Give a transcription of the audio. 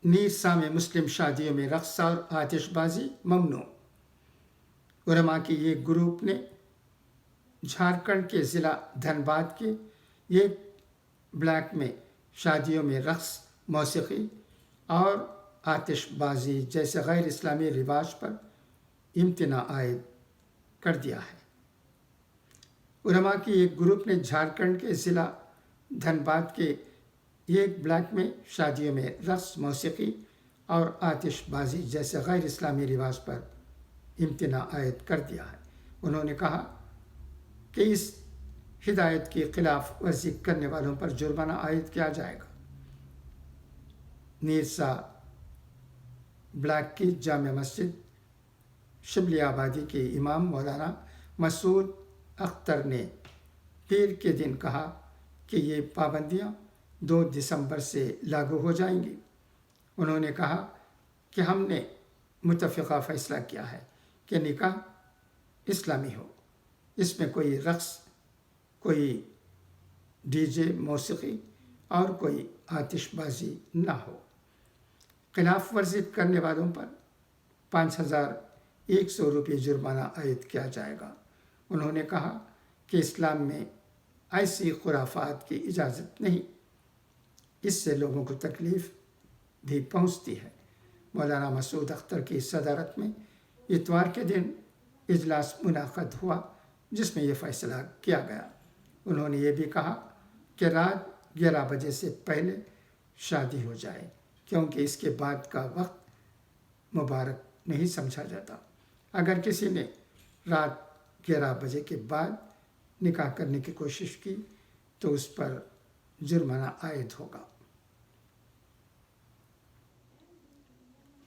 नीरसा में मुस्लिम शादियों में रक़्स और आतिशबाजी ममनू। उलमा के ये ग्रुप ने झारखंड के ज़िला धनबाद के एक ब्लॉक में शादियों में रक़्स, मौसीकी और आतिशबाजी जैसे गैर इस्लामी रिवाज पर इम्तना आयद कर दिया है। उलमा की एक ग्रुप ने झारखंड के ज़िला धनबाद के एक ब्लॉक में शादियों में रक़्स, मौसीकी और आतिशबाजी जैसे गैर इस्लामी रिवाज पर इम्तना आयद कर दिया है। उन्होंने कहा कि इस हिदायत की खिलाफ वर्जी करने वालों पर जुर्माना आयद किया जाएगा। नीरसा ब्लॉक की जामिया मस्जिद शिबली आबादी के इमाम मौलाना मसूद अख्तर ने पीर के दिन कहा कि ये पाबंदियाँ 2 दिसंबर से लागू हो जाएंगी। उन्होंने कहा कि हमने मुत्तफ़िक़ा फ़ैसला किया है कि निकाह इस्लामी हो, इसमें कोई रक़्स, कोई डीजे, मौसीकी और कोई आतिशबाजी ना हो। खिलाफ वर्जी करने वालों पर 5,100 रुपये जुर्माना आयद किया जाएगा। उन्होंने कहा कि इस्लाम में ऐसी खुराफात की इजाज़त नहीं, इससे लोगों को तकलीफ़ भी पहुँचती है। मौलाना मसूद अख्तर की सदारत में इतवार के दिन इजलास मुनाक़द हुआ जिसमें यह फ़ैसला किया गया। उन्होंने ये भी कहा कि रात 11 बजे से पहले शादी हो जाए, क्योंकि इसके बाद का वक्त मुबारक नहीं समझा जाता। अगर किसी ने रात 11 बजे के बाद निकाह करने की कोशिश की तो उस पर जुर्माना आयद होगा।